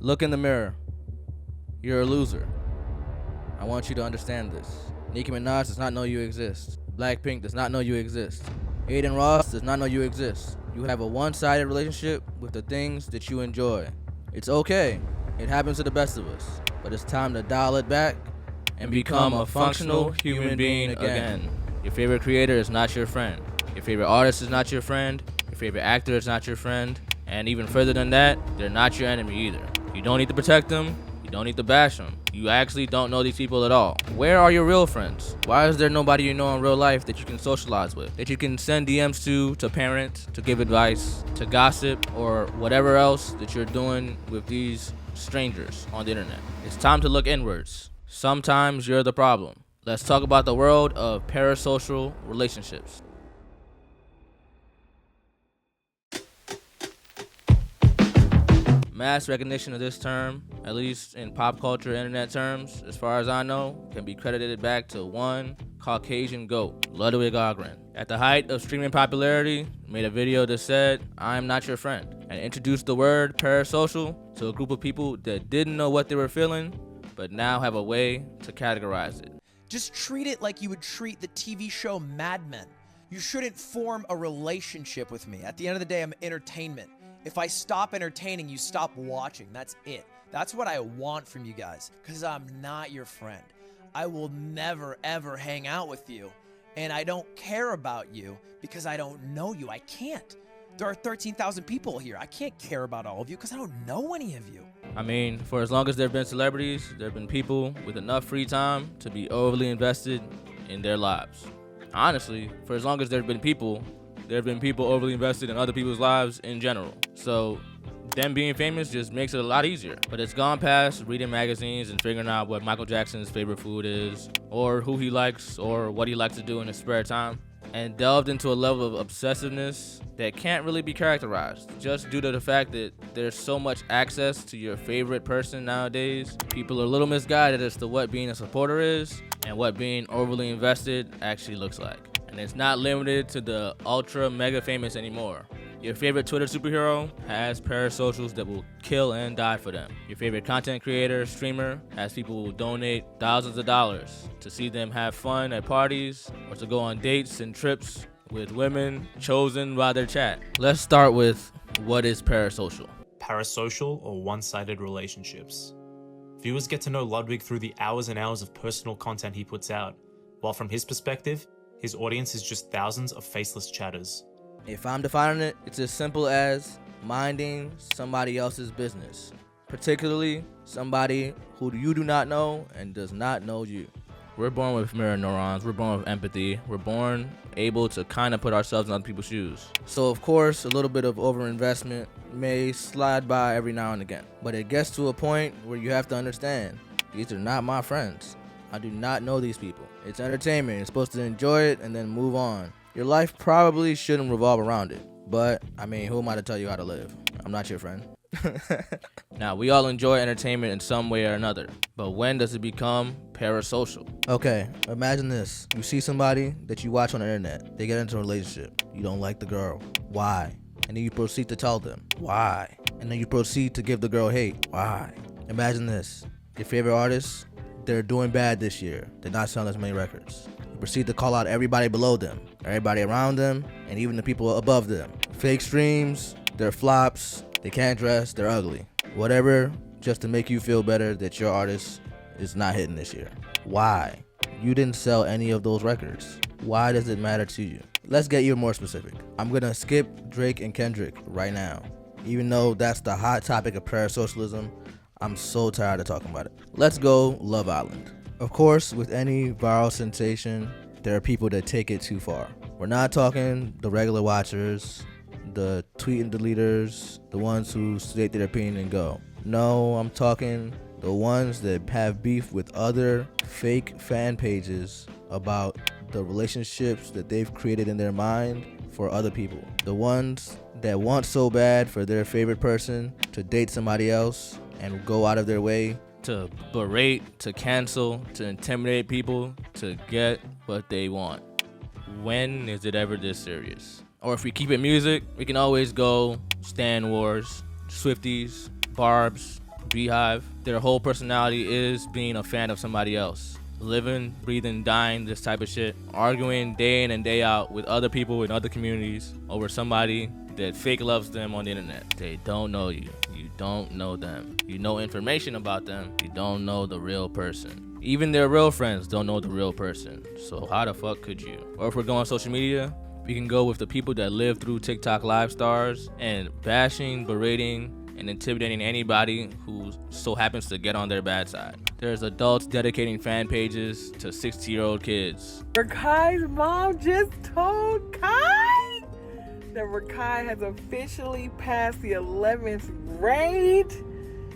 Look in the mirror. You're a loser. I want you to understand this. Nicki Minaj does not know you exist. Blackpink does not know you exist. Aiden Ross does not know you exist. You have a one-sided relationship with the things that you enjoy. It's okay. It happens to the best of us. But it's time to dial it back and become a functional human being again. Your favorite creator is not your friend. Your favorite artist is not your friend. Your favorite actor is not your friend. And even further than that, they're not your enemy either. You don't need to protect them. You don't need to bash them. You actually don't know these people at all. Where are your real friends? Why is there nobody you know in real life that you can socialize with, that you can send DMs to parents, to give advice, to gossip, or whatever else that you're doing with these strangers on the internet? It's time to look inwards. Sometimes you're the problem. Let's talk about the world of parasocial relationships. Mass recognition of this term, at least in pop culture internet terms, as far as I know, can be credited back to one Caucasian goat, Ludwig. At the height of streaming popularity, made a video that said, "I'm not your friend," and introduced the word parasocial to a group of people that didn't know what they were feeling, but now have a way to categorize it. Just treat it like you would treat the TV show Mad Men. You shouldn't form a relationship with me. At the end of the day, I'm entertainment. If I stop entertaining, you stop watching. That's it. That's what I want from you guys, because I'm not your friend. I will never, ever hang out with you, and I don't care about you because I don't know you. I can't. There are 13,000 people here. I can't care about all of you because I don't know any of you. I mean, for as long as there have been celebrities, there have been people with enough free time to be overly invested in their lives. Honestly, for as long as there have been people overly invested in other people's lives in general. So them being famous just makes it a lot easier. But it's gone past reading magazines and figuring out what Michael Jackson's favorite food is, or who he likes, or what he likes to do in his spare time, and delved into a level of obsessiveness that can't really be characterized, just due to the fact that there's so much access to your favorite person nowadays. People are a little misguided as to what being a supporter is and what being overly invested actually looks like. And it's not limited to the ultra mega famous anymore. Your favorite Twitter superhero has parasocials that will kill and die for them. Your favorite content creator, streamer, has people who will donate thousands of dollars to see them have fun at parties or to go on dates and trips with women chosen by their chat. Let's start with, what is parasocial? Parasocial or one-sided relationships. Viewers get to know Ludwig through the hours and hours of personal content he puts out, while from his perspective, his audience is just thousands of faceless chatters. If I'm defining it, it's as simple as minding somebody else's business, particularly somebody who you do not know and does not know you. We're born with mirror neurons, we're born with empathy, we're born able to kind of put ourselves in other people's shoes. So of course, a little bit of overinvestment may slide by every now and again, but it gets to a point where you have to understand, these are not my friends. I do not know these people. It's entertainment. You're supposed to enjoy it and then move on. Your life probably shouldn't revolve around it. But, I mean, who am I to tell you how to live? I'm not your friend. Now, we all enjoy entertainment in some way or another. But when does it become parasocial? Okay, imagine this. You see somebody that you watch on the internet. They get into a relationship. You don't like the girl. Why? And then you proceed to tell them. Why? And then you proceed to give the girl hate. Why? Imagine this. Your favorite artist, they're doing bad this year. They're not selling as many records. You proceed to call out everybody below them, everybody around them, and even the people above them. Fake streams, they're flops, they can't dress, they're ugly. Whatever, just to make you feel better that your artist is not hitting this year. Why? You didn't sell any of those records. Why does it matter to you? Let's get even more specific. I'm gonna skip Drake and Kendrick right now. Even though that's the hot topic of parasocialism, I'm so tired of talking about it. Let's go Love Island. Of course, with any viral sensation, there are people that take it too far. We're not talking the regular watchers, the tweet and deleters, the ones who state their opinion and go. No, I'm talking the ones that have beef with other fake fan pages about the relationships that they've created in their mind for other people. The ones that want so bad for their favorite person to date somebody else and go out of their way to berate, to cancel, to intimidate people to get what they want. When is it ever this serious? Or if we keep it music, we can always go Stan Wars, Swifties, Barbs, beehive. Their whole personality is being a fan of somebody else. Living, breathing, dying, this type of shit. Arguing day in and day out with other people in other communities over somebody that fake loves them on the internet. They don't know you. You don't know them. You know information about them. You don't know the real person. Even their real friends don't know the real person. So how the fuck could you? Or if we're going on social media, we can go with the people that live through TikTok live stars and bashing, berating, and intimidating anybody who so happens to get on their bad side. There's adults dedicating fan pages to 60-year-old kids. Rakai's mom just told Kai that Rakai has officially passed the 11th grade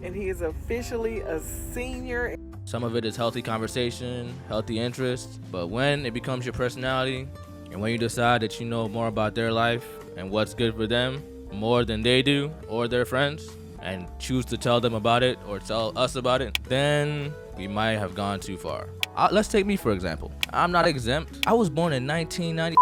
and he is officially a senior. Some of it is healthy conversation, healthy interest, but when it becomes your personality and when you decide that you know more about their life and what's good for them more than they do or their friends, and choose to tell them about it or tell us about it, then we might have gone too far. Let's take me for example. I'm not exempt. I was born in 1990.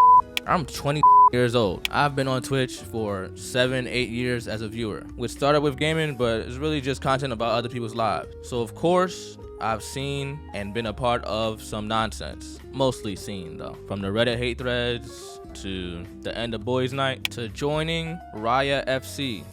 I'm 20 years old. I've been on Twitch for 7-8 years as a viewer, which started with gaming, but it's really just content about other people's lives. So of course, I've seen and been a part of some nonsense. Mostly seen though. From the Reddit hate threads, to the end of boys night, to joining Raya FC.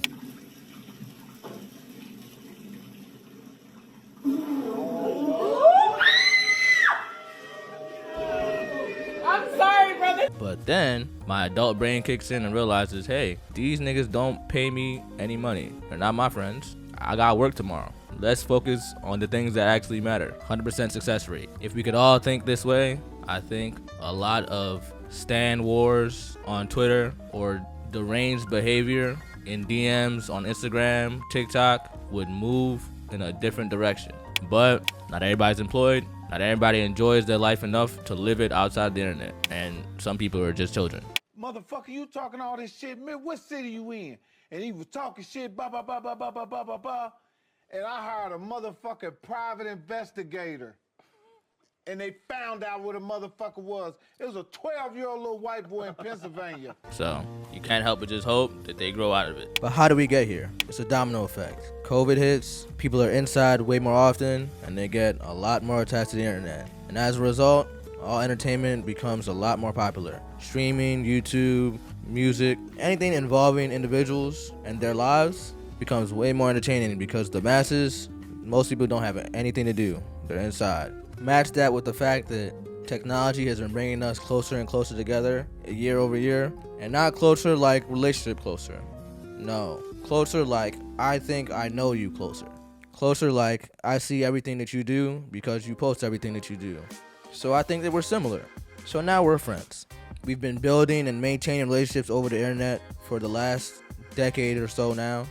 I'm sorry, brother. But then my adult brain kicks in and realizes, hey, these niggas don't pay me any money. They're not my friends. I got work tomorrow. Let's focus on the things that actually matter. 100% success rate. If we could all think this way, I think a lot of stan wars on Twitter or deranged behavior in DMs on Instagram, TikTok would move in a different direction. But not everybody's employed. Not everybody enjoys their life enough to live it outside the internet. And some people are just children. Motherfucker, you talking all this shit, man. What city you in? And he was talking shit, blah, blah, blah, blah, blah, blah, blah, blah, blah. And I hired a motherfucking private investigator. And they found out what a motherfucker was. It was a 12-year-old little white boy in Pennsylvania. So you can't help but just hope that they grow out of it. But how do we get here? It's a domino effect. COVID hits, people are inside way more often, and they get a lot more attached to the internet. And as a result, all entertainment becomes a lot more popular. Streaming, YouTube, music, anything involving individuals and their lives becomes way more entertaining because the masses, most people don't have anything to do. They're inside. Match that with the fact that technology has been bringing us closer and closer together year over year, and not closer like relationship closer. No, closer like I think I know you closer. Closer like I see everything that you do because you post everything that you do. So I think that we're similar. So now we're friends. We've been building and maintaining relationships over the internet for the last decade or so now.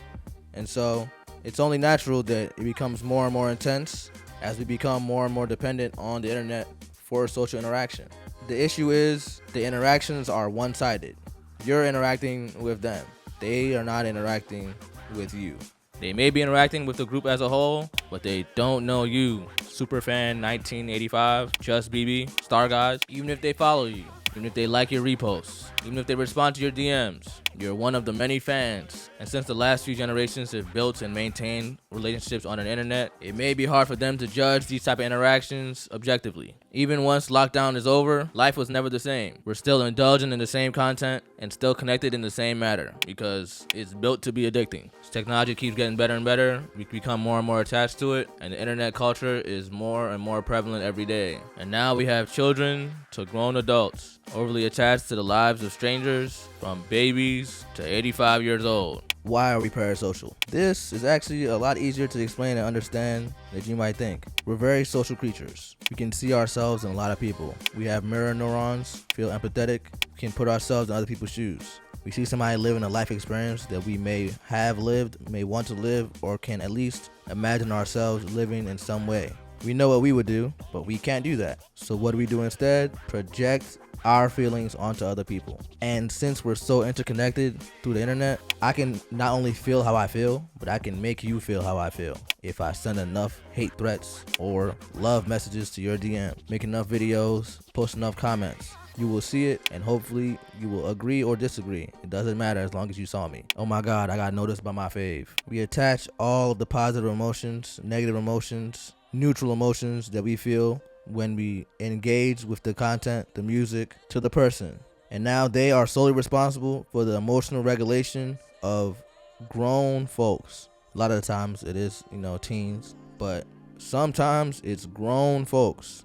And so it's only natural that it becomes more and more intense as we become more and more dependent on the internet for social interaction. The issue is the interactions are one-sided. You're interacting with them. They are not interacting with you. They may be interacting with the group as a whole, but they don't know you. Superfan 1985, Just BB, Star Guys. Even if they follow you, even if they like your reposts, even if they respond to your DMs, you're one of the many fans. And since the last few generations have built and maintained relationships on the internet, it may be hard for them to judge these type of interactions objectively. Even once lockdown is over, life was never the same. We're still indulging in the same content and still connected in the same matter because it's built to be addicting. As technology keeps getting better and better, we become more and more attached to it, and the internet culture is more and more prevalent every day. And now we have children to grown adults overly attached to the lives of strangers, from babies to 85 years old. Why are we parasocial? This is actually a lot easier to explain and understand than you might think. We're very social creatures. We can see ourselves in a lot of people. We have mirror neurons, feel empathetic, can put ourselves in other people's shoes. We see somebody living a life experience that we may have lived, may want to live, or can at least imagine ourselves living in some way. We know what we would do, but we can't do that. So what do we do instead? Project our feelings onto other people. And since we're so interconnected through the internet, I can not only feel how I feel, but I can make you feel how I feel. If I send enough hate threats or love messages to your DM, make enough videos, post enough comments, You will see it, and hopefully you will agree or disagree. It doesn't matter as long as you saw me. Oh my God, I got noticed by my fave. We attach all of the positive emotions, negative emotions, neutral emotions that we feel when we engage with the content, the music, to the person. And now they are solely responsible for the emotional regulation of grown folks. A lot of the times it is, teens, but sometimes it's grown folks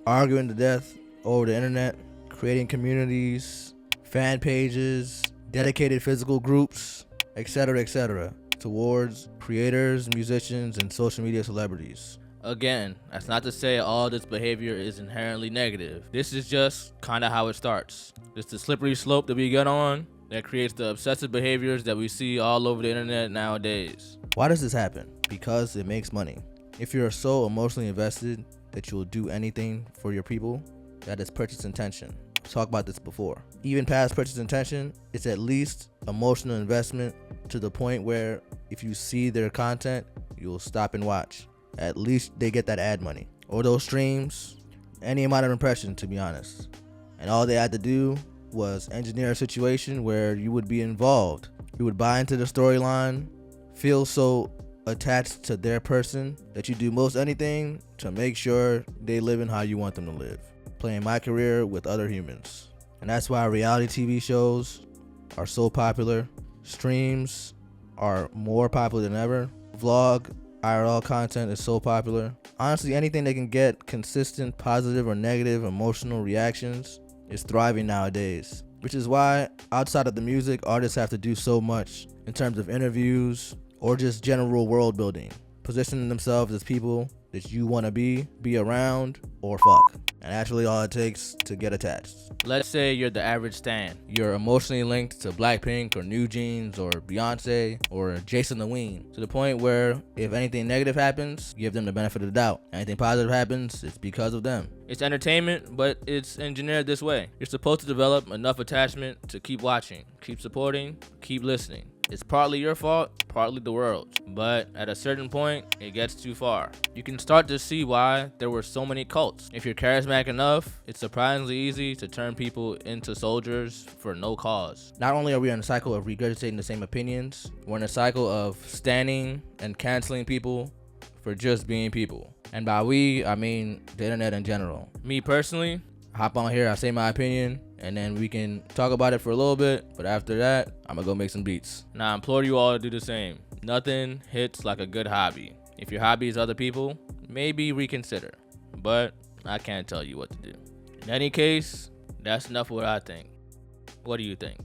arguing to death over the internet, creating communities, fan pages, dedicated physical groups, etc., towards creators, musicians, and social media celebrities. Again, that's not to say all this behavior is inherently negative. This is just kind of how it starts. It's the slippery slope that we get on that creates the obsessive behaviors that we see all over the internet nowadays. Why does this happen? Because it makes money. If you're so emotionally invested that you will do anything for your people, that is purchase intention. I've talked about this before. Even past purchase intention, it's at least emotional investment to the point where if you see their content, you'll stop and watch. At least they get that ad money or those streams, any amount of impression, to be honest. And all they had to do was engineer a situation where you would be involved. You would buy into the storyline, feel so attached to their person that you do most anything to make sure they live in how you want them to live. Playing my career with other humans. And that's why reality TV shows are so popular. Streams are more popular than ever. Vlog, IRL content is so popular. Honestly, anything that can get consistent positive or negative emotional reactions is thriving nowadays. Which is why outside of the music, artists have to do so much in terms of interviews or just general world building. Positioning themselves as people that you want to be around, or fuck. And that's really all it takes to get attached. Let's say you're the average stan. You're emotionally linked to Blackpink or New Jeans or Beyoncé or Jasontheween, to the point where if anything negative happens, give them the benefit of the doubt. Anything positive happens, it's because of them. It's entertainment, but it's engineered this way. You're supposed to develop enough attachment to keep watching, keep supporting, keep listening. It's partly your fault, partly the world's. But at a certain point, it gets too far. You can start to see why there were so many cults. If you're charismatic enough, it's surprisingly easy to turn people into soldiers for no cause. Not only are we in a cycle of regurgitating the same opinions, we're in a cycle of standing and canceling people for just being people. And by we, I mean the internet in general. Me personally, I hop on here, I say my opinion, and then we can talk about it for a little bit, but after that, I'm gonna go make some beats. Now, I implore you all to do the same. Nothing hits like a good hobby. If your hobby is other people, maybe reconsider, but I can't tell you what to do. In any case, that's enough of what I think. What do you think?